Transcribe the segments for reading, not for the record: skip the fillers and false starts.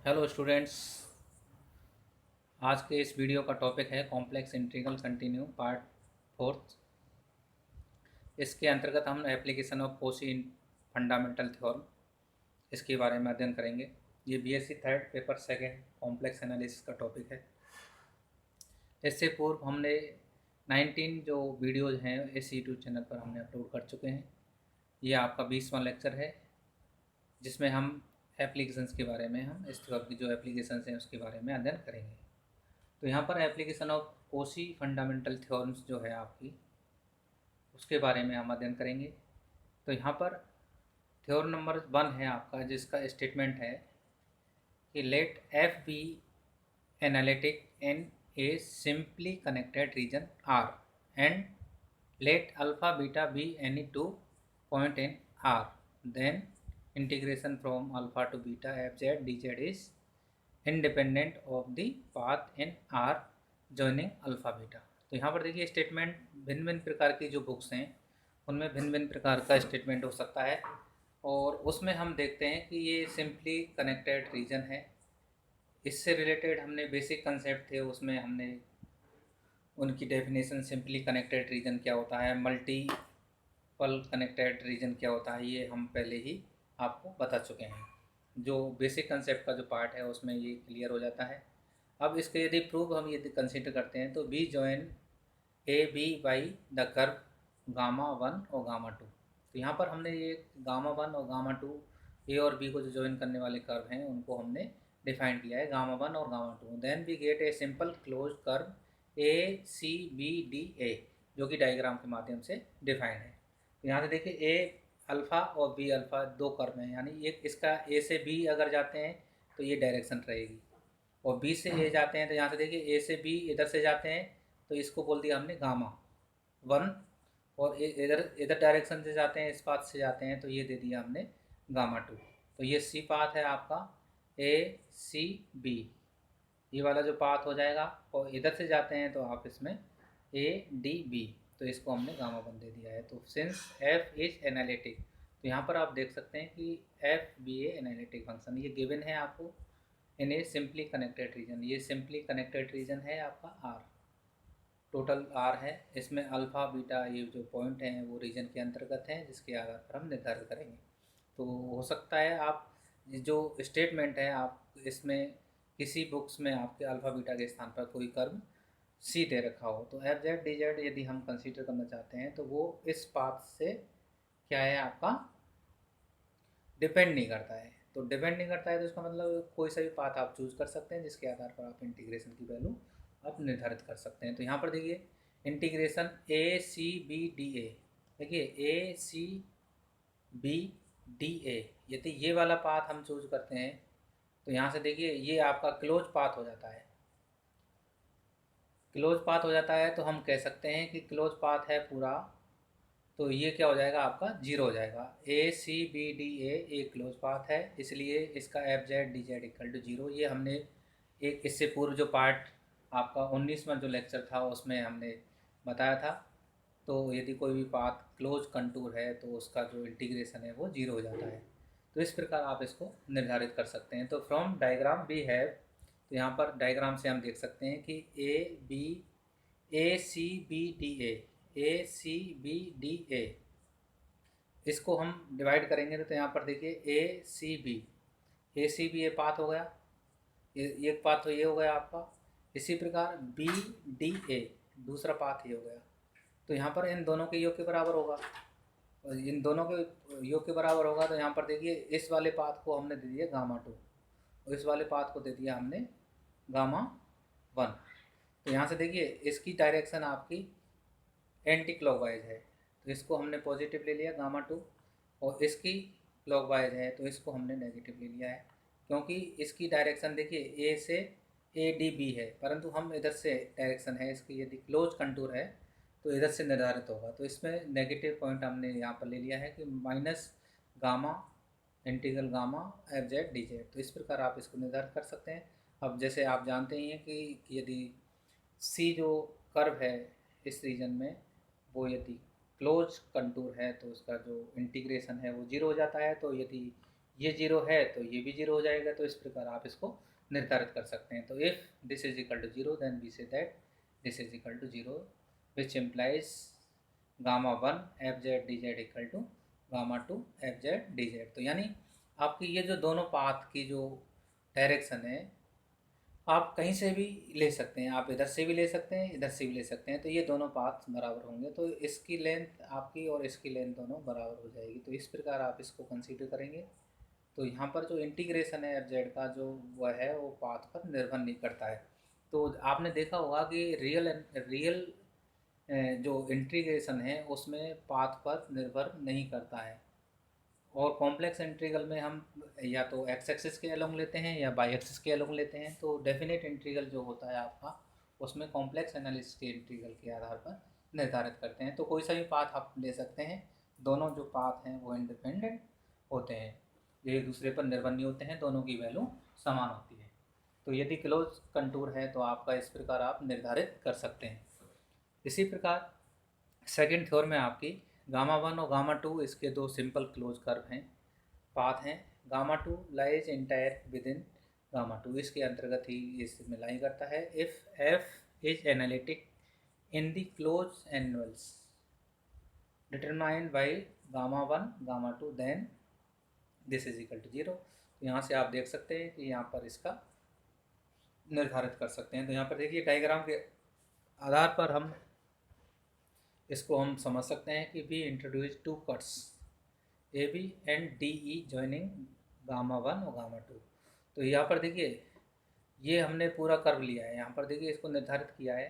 Hello students. आज के इस वीडियो का टॉपिक है complex integral continue part fourth. इसके अंतर्गत हम application of Cauchy fundamental theorem इसके बारे में अध्ययन करेंगे। ये BSc third paper second complex analysis का टॉपिक है। इससे पूर्व हमने 19 जो वीडियोज़ हैं इस यूट्यूब चैनल पर हमने अपलोड कर चुके हैं। ये आपका 20वां लेक्चर है जिसमें हम एप्लीकेशंस के बारे में हम इस थ्योरम की जो एप्लीकेशंस हैं उसके बारे में अध्ययन करेंगे। तो यहाँ पर application of Cauchy fundamental theorems जो है आपकी उसके बारे में हम अध्ययन करेंगे। तो यहाँ पर थ्योरम नंबर 1 है आपका, जिसका स्टेटमेंट है कि let f be analytic in a simply connected region R and let alpha beta be any two point in R, then integration from alpha to beta f Z D z is independent of the path in R joining alpha beta. तो यहाँ पर देखिए statement भिन्न भिन्न प्रकार की जो books हैं उनमें भिन्न भिन्न प्रकार का स्टेटमेंट हो सकता है, और उसमें हम देखते हैं कि ये सिंपली कनेक्टेड रीजन है। इससे रिलेटेड हमने बेसिक कंसेप्ट थे, उसमें हमने उनकी डेफिनेशन, सिंपली कनेक्टेड रीजन क्या होता है, मल्टीपल कनेक्टेड रीजन क्या होता है, ये हम पहले ही आपको बता चुके हैं। जो बेसिक कंसेप्ट का जो पार्ट है उसमें ये क्लियर हो जाता है। अब इसके यदि प्रूफ हम यदि कंसिडर करते हैं तो B join A B by the curve gamma 1 और गामा 2। तो यहाँ पर हमने ये गामा 1 और गामा 2 ए और बी को जो जॉइन करने वाले कर्व हैं उनको हमने डिफाइन किया है, गामा 1 और gamma 2। Then we get a simple close curve A C B D A, जो कि डायग्राम के माध्यम से डिफाइन है। तो यहाँ से देखिए ए अल्फ़ा और बी अल्फ़ा दो कर्व हैं, यानी एक इसका ए से बी अगर जाते हैं तो ये डायरेक्शन रहेगी, और बी से ए जाते हैं तो यहाँ से देखिए ए से बी इधर से जाते हैं तो इसको बोल दिया हमने गामा 1, और इधर इधर डायरेक्शन से जाते हैं, इस पाथ से जाते हैं तो ये दे दिया हमने गामा 2। तो ये सी पाथ है आपका ए सी बी, ये वाला जो पाथ हो जाएगा, और इधर से जाते हैं तो आप इसमें ए डी बी, तो इसको हमने गामा 1 दे दिया है। तो सिंस एफ इज एनालिटिक, तो यहाँ पर आप देख सकते हैं कि एफ बी ए एनालिटिक फंक्शन ये गिवन है आपको इन ए सिंपली कनेक्टेड रीजन। ये सिंपली कनेक्टेड रीजन है आपका आर, टोटल आर है, इसमें अल्फ़ा बीटा ये जो पॉइंट हैं वो रीजन के अंतर्गत हैं, जिसके आधार पर हम निर्धारित करेंगे। तो हो सकता है आप जो स्टेटमेंट है आप इसमें किसी बुक्स में आपके अल्फ़ा बीटा के स्थान पर कोई कर्व सी दे रखा हो, तो एफ जेड डी जेड यदि हम कंसीडर करना चाहते हैं तो वो इस पाथ से क्या है आपका डिपेंड नहीं करता है। तो डिपेंड नहीं करता है तो इसका मतलब कोई सा भी पाथ आप चूज़ कर सकते हैं, जिसके आधार पर आप इंटीग्रेशन की वैल्यू आप निर्धारित कर सकते हैं। तो यहाँ पर देखिए integration A C B D A, देखिए ए सी बी डी ए, यदि ये वाला पाथ हम चूज करते हैं तो यहाँ से देखिए ये आपका क्लोज पाथ हो जाता है। क्लोज पाथ हो जाता है तो हम कह सकते हैं कि क्लोज पाथ है पूरा, तो ये क्या हो जाएगा आपका जीरो हो जाएगा। ए सी बी डी ए एक क्लोज पाथ है, इसलिए इसका f Z D Z equal to zero. ये हमने एक इससे पूर्व जो पार्ट आपका 19वां जो लेक्चर था उसमें हमने बताया था। तो यदि कोई भी पाथ क्लोज कंटूर है तो उसका जो इंटीग्रेशन है वो जीरो हो जाता है। तो इस प्रकार आप इसको निर्धारित कर सकते हैं। तो फ्रॉम डायग्राम वी हैव, तो यहाँ पर डायग्राम से हम देख सकते हैं कि A C B D A C B D A, इसको हम डिवाइड करेंगे तो यहाँ पर देखिए A C B a path हो गया, ये एक पाथ तो ये हो गया आपका। इसी प्रकार बी डी ए दूसरा पाथ ये हो गया। तो यहाँ पर इन दोनों के योग के बराबर होगा, और इन दोनों के योग के बराबर होगा। तो यहाँ पर देखिए इस वाले पाथ को हमने दे दिया गामा 2 और इस वाले पाथ को दे दिया हमने गामा 1। तो यहाँ से देखिए इसकी डायरेक्शन आपकी एंटी क्लॉकवाइज है, तो इसको हमने पॉजिटिव ले लिया गामा 2, और इसकी क्लॉकवाइज है तो इसको हमने नेगेटिव ले लिया है, क्योंकि इसकी डायरेक्शन देखिए ए से ए डी बी है, परंतु हम इधर से डायरेक्शन है इसकी यदि क्लोज कंटूर है तो इधर से निर्धारित होगा। तो इसमें नेगेटिव पॉइंट हमने यहाँ पर ले लिया है कि minus gamma integral gamma F Z D z. तो इस प्रकार आप इसको निर्धारित कर सकते हैं। अब जैसे आप जानते ही हैं कि यदि सी जो कर्व है इस रीजन में वो यदि क्लोज कंटूर है तो उसका जो इंटीग्रेशन है वो जीरो हो जाता है। तो यदि ये जीरो है तो ये भी जीरो हो जाएगा। तो इस प्रकार आप इसको निर्धारित कर सकते हैं। तो if this is equal to zero then we say that this is equal to zero which implies gamma one f Z D Z equal to gamma two f Z D z. तो यानी आपकी ये जो दोनों path की जो direction है आप कहीं से भी ले सकते हैं, आप इधर से भी ले सकते हैं, इधर से भी ले सकते हैं। तो ये दोनों पाथ बराबर होंगे, तो इसकी लेंथ आपकी और इसकी लेंथ दोनों बराबर हो जाएगी। तो इस प्रकार आप इसको कंसीडर करेंगे। तो यहाँ पर जो इंटीग्रेशन है एफ जेड का जो वह है वो पाथ पर निर्भर नहीं करता है। तो आपने देखा होगा कि रियल जो इंटीग्रेशन है उसमें पाथ पर निर्भर नहीं करता है। और कॉम्प्लेक्स इंटीग्रल में हम या तो एक्स एक्सिस के अलोंग लेते हैं या बाई एक्सिस के अलोंग लेते हैं। तो डेफिनेट इंटीग्रल जो होता है आपका उसमें कॉम्प्लेक्स एनालिसिस के इंटीग्रल के आधार पर निर्धारित करते हैं। तो कोई सा भी पाथ आप ले सकते हैं, दोनों जो पाथ हैं वो इंडिपेंडेंट होते हैं, ये एक दूसरे पर निर्भर नहीं होते हैं, दोनों की वैल्यू समान होती है। तो यदि क्लोज कंटूर है तो आपका इस प्रकार आप निर्धारित कर सकते हैं। इसी प्रकार सेकंड थ्योरम में आपकी गामा वन और गामा टू इसके दो सिंपल क्लोज कर्व हैं, पाथ हैं। Gamma two lies entire within gamma two, इसके अंतर्गत ही इसमें लाई करता है। If f is analytic in the close annulus determined by gamma one gamma two then this is equal to zero. तो यहाँ से आप देख सकते हैं कि यहाँ पर इसका निर्धारित कर सकते हैं। तो यहाँ पर देखिए डायग्राम के आधार पर हम इसको हम समझ सकते हैं कि we introduce two cuts A B and D E joining gamma one और गामा टू। तो यहाँ पर देखिए ये हमने पूरा कर्व लिया है, यहाँ पर देखिए इसको निर्धारित किया है।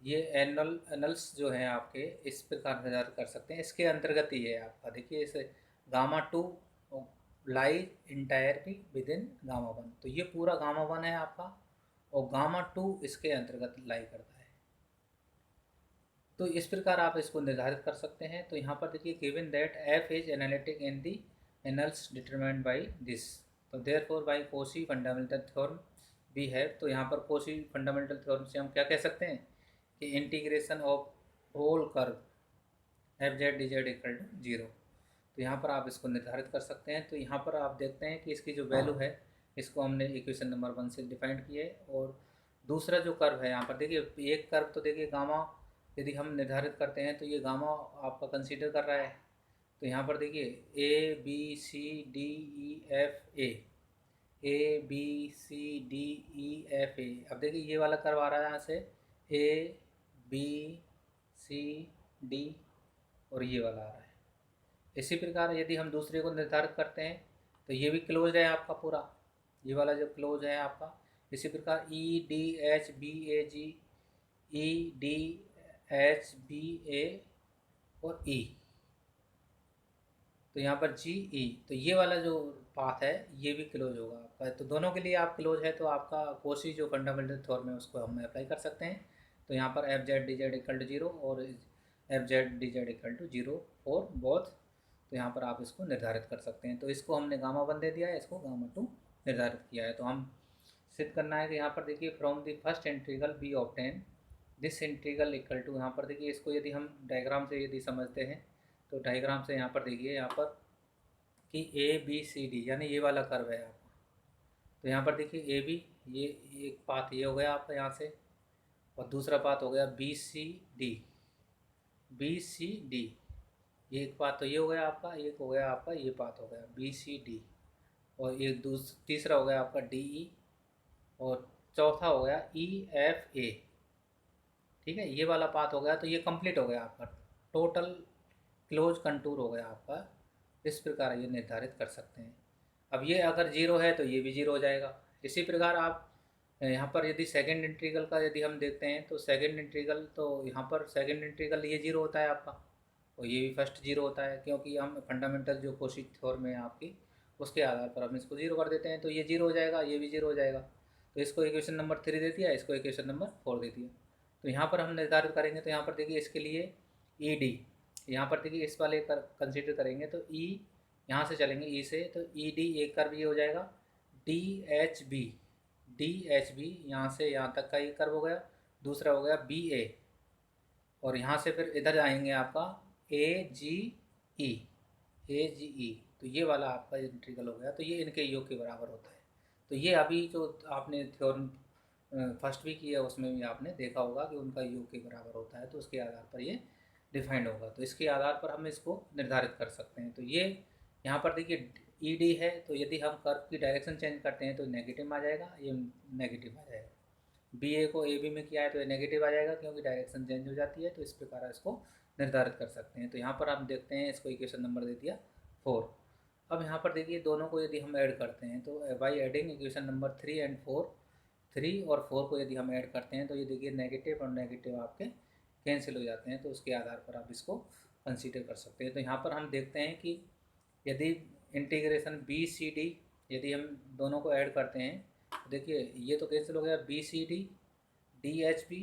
ये एनल्स जो हैं आपके इस प्रकार निर्धारित कर सकते हैं, इसके अंतर्गत ही है आपका। देखिए इसे gamma two lie entirely within gamma one, तो ये पूरा गामा वन है आपका और गामा टू इसके अंतर्गत लाई करता है। तो इस प्रकार आप इसको निर्धारित कर सकते हैं। तो यहाँ पर देखिए given that F is analytic in the annulus determined by this, तो therefore by Cauchy fundamental theorem we have. तो यहाँ पर कोशी फंडामेंटल थ्योरम से हम क्या कह सकते हैं कि integration of whole curve f Z D Z equal to zero. तो यहाँ पर आप इसको निर्धारित कर सकते हैं। तो यहाँ पर आप देखते हैं कि इसकी जो वैल्यू है इसको हमने इक्वेशन नंबर 1 से डिफाइंड किया है। और दूसरा जो कर्व है यहाँ पर देखिए एक कर्व तो देखिए गामा यदि हम निर्धारित करते हैं तो ये गामा आपका कंसीडर कर रहा है। तो यहाँ पर देखिए A B C D E F A B C D E F A. अब देखिए ये वाला कर्व आ रहा है यहाँ से ए बी सी डी और ये वाला आ रहा है। इसी प्रकार यदि हम दूसरे को निर्धारित करते हैं तो ये भी क्लोज है आपका पूरा, ये वाला जो क्लोज है आपका। इसी प्रकार ई डी एच बी ए G, E D H B ए और ई, तो यहाँ पर जी ई, तो ये वाला जो पाथ है ये भी क्लोज होगा आपका। तो दोनों के लिए आप क्लोज है तो आपका कोशी जो फंडामेंटल थ्योरम है उसको हम अप्लाई कर सकते हैं। तो यहाँ पर F Z D Z equal to zero और F Z D Z equal to zero for both. तो यहाँ पर आप इसको निर्धारित कर सकते हैं। तो इसको हमने गामा वन दे दिया है, इसको गामा टू निर्धारित किया है। तो हम सिद्ध करना है कि यहाँ पर देखिए from the first integral we obtain this integral equal to, यहाँ पर देखिए इसको यदि हम डायग्राम से यदि समझते हैं तो डायग्राम से यहाँ पर देखिए यहाँ पर कि ए बी सी डी यानी ये वाला कर्व है आपका। तो यहाँ पर देखिए ए बी, ये एक पाथ ये हो गया आपका यहाँ से, और दूसरा पाथ हो गया B C D, B C D, ये एक पाथ तो ये हो गया आपका, एक हो गया आपका ये पाथ हो गया बी सी डी, और एक तीसरा हो गया आपका डी ई, और चौथा हो गया ई एफ ए। ठीक है, ये वाला पाथ हो गया। तो ये कंप्लीट हो गया आपका, टोटल क्लोज कंटूर हो गया आपका। इस प्रकार ये निर्धारित कर सकते हैं। अब ये अगर जीरो है तो ये भी जीरो हो जाएगा। इसी प्रकार आप यहाँ पर यदि सेकंड इंटीग्रल का यदि हम देखते हैं तो सेकंड इंटीग्रल, तो यहाँ पर सेकंड इंटीग्रल ये जीरो होता है आपका और ये भी फर्स्ट जीरो होता है, क्योंकि हम फंडामेंटल जो कोशी थ्योरम है आपकी उसके आधार पर हम इसको जीरो कर देते हैं। तो ये जीरो हो जाएगा, ये भी जीरो हो जाएगा। तो इसको इक्वेशन नंबर 3 दे दिया, इसको इक्वेशन नंबर 4 दे दिया। तो यहाँ पर हम निर्धारित करेंगे तो यहाँ पर देखिए इसके लिए ई डी, यहाँ पर देखिए इस वाले कंसिडर करेंगे तो ई यहाँ से चलेंगे ई से, तो ई डी एक कर्व ये हो जाएगा D H B, D H B यहाँ से यहाँ तक का ये कर्व हो गया। दूसरा हो गया बी ए, और यहाँ से फिर इधर आएंगे आपका ए जी ई, ए जी ई, तो ये वाला आपका इंटीग्रल हो गया, तो ये इनके योग के बराबर होता है। तो ये अभी जो आपने थ्योरम फर्स्ट भी किया उसमें भी आपने देखा होगा कि उनका योग के बराबर होता है, तो उसके आधार पर ये डिफाइंड होगा। तो इसके आधार पर हम इसको निर्धारित कर सकते हैं। तो ये यहाँ पर देखिए ई डी है, तो यदि हम कर्व की डायरेक्शन चेंज करते हैं तो नेगेटिव में आ जाएगा, ये नेगेटिव आ जाएगा। बी ए को ए बी में किया है तो ये नेगेटिव आ जाएगा क्योंकि डायरेक्शन चेंज हो जाती है। तो इस प्रकार इसको निर्धारित कर सकते हैं। तो यहाँ पर आप देखते हैं इसको इक्वेशन नंबर दे दिया 4। अब यहाँ पर देखिए दोनों को यदि हम ऐड करते हैं तो by adding equation number 3 and 4, 3 और 4 को यदि हम ऐड करते हैं तो ये देखिए नेगेटिव और नेगेटिव आपके कैंसिल हो जाते हैं। तो उसके आधार पर आप इसको कंसीडर कर सकते हैं। तो यहाँ पर हम देखते हैं कि यदि इंटीग्रेशन बी सी डी यदि हम दोनों को ऐड करते हैं तो देखिए ये तो कैंसिल हो गया, B C D, D H B,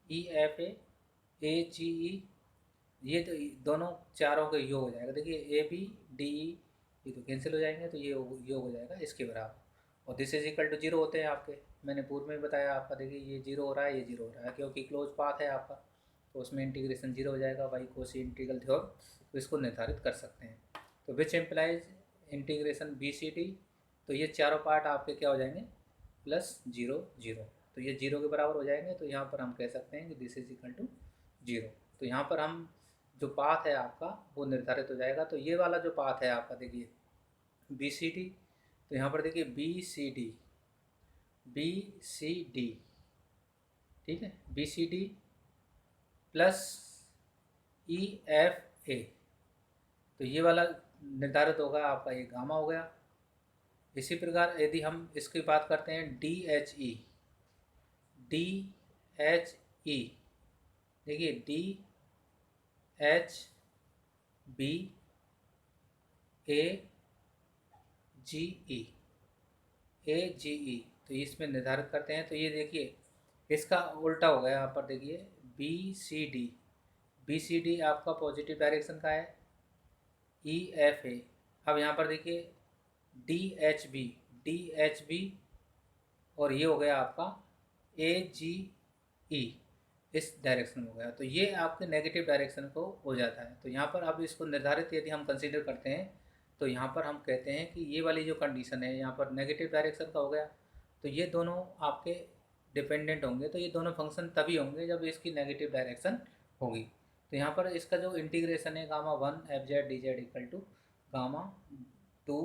E F A G E, ये तो दोनों चारों का योग हो जाएगा। देखिए ए बी डी ई ये तो कैंसिल हो जाएंगे, तो ये योग हो जाएगा इसके बराबर। और this is equal to zero होते हैं आपके, मैंने पूर्व में बताया आपका। देखिए ये जीरो हो रहा है, ये जीरो हो रहा है क्योंकि क्लोज पाथ है आपका, तो उसमें इंटीग्रेशन जीरो हो जाएगा बाई कोसी इंटीग्रल थ्योरम। तो इसको निर्धारित कर सकते हैं। तो which implies integration B C D, तो ये चारों पार्ट आपके क्या हो जाएंगे प्लस जीरो जीरो, तो ये जीरो के बराबर हो जाएंगे। तो यहाँ पर हम कह सकते हैं कि this is equal to zero. तो यहाँ पर हम जो पाथ है आपका वो निर्धारित हो जाएगा। तो ये वाला जो पाथ है आपका देखिए बी सी डी, तो यहाँ पर देखिए B C D, B C D, ठीक है, B C D plus E F A, तो ये वाला निर्धारित होगा आपका, ये गामा हो गया। इसी प्रकार यदि हम इसकी बात करते हैं D H E, D H E, देखिए डी एच बी ए जी ई, ए जी ई, तो इसमें निर्धारित करते हैं। तो ये देखिए इसका उल्टा हो गया यहाँ पर, देखिए B C D, B C D आपका पॉजिटिव डायरेक्शन का है, ई एफ ए। अब यहाँ पर देखिए D H B, D H B, और ये हो गया आपका ए जी ई, इस डायरेक्शन में हो गया। तो ये आपके नेगेटिव डायरेक्शन को हो जाता है। तो यहाँ पर अब इसको निर्धारित यदि हम कंसीडर करते हैं तो यहाँ पर हम कहते हैं कि ये वाली जो कंडीशन है यहाँ पर नेगेटिव डायरेक्शन का हो गया, तो ये दोनों आपके डिपेंडेंट होंगे। तो ये दोनों फंक्शन तभी होंगे जब इसकी नेगेटिव डायरेक्शन होगी। तो यहाँ पर इसका जो इंटीग्रेशन है gamma 1 f Z D Z equal to gamma 2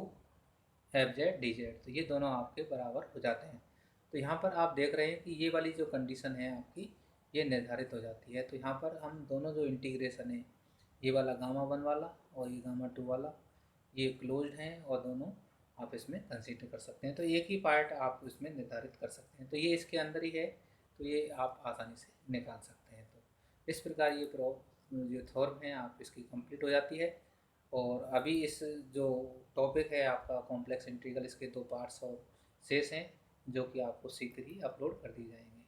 f Z D z, तो ये दोनों आपके बराबर हो जाते हैं। तो यहाँ पर आप देख रहे हैं कि ये वाली जो कंडीशन है आपकी ये निर्धारित हो जाती है। तो यहाँ पर हम दोनों जो इंटीग्रेशन है ये वाला गामा 1 वाला और ये गामा 2 वाला ये क्लोज्ड हैं और दोनों आप इसमें कंसीडर कर सकते हैं। तो एक ही पार्ट आप इसमें निर्धारित कर सकते हैं। तो ये इसके अंदर ही है, तो ये आप आसानी से निकाल सकते हैं। तो इस प्रकार ये जो थ्योरम है आप इसकी कंप्लीट हो जाती है। और अभी इस जो टॉपिक है आपका कॉम्प्लेक्स इंटीग्रल, इसके 2 पार्ट्स और शेष हैं जो कि आपको शीघ्र ही अपलोड कर दी जाएंगे।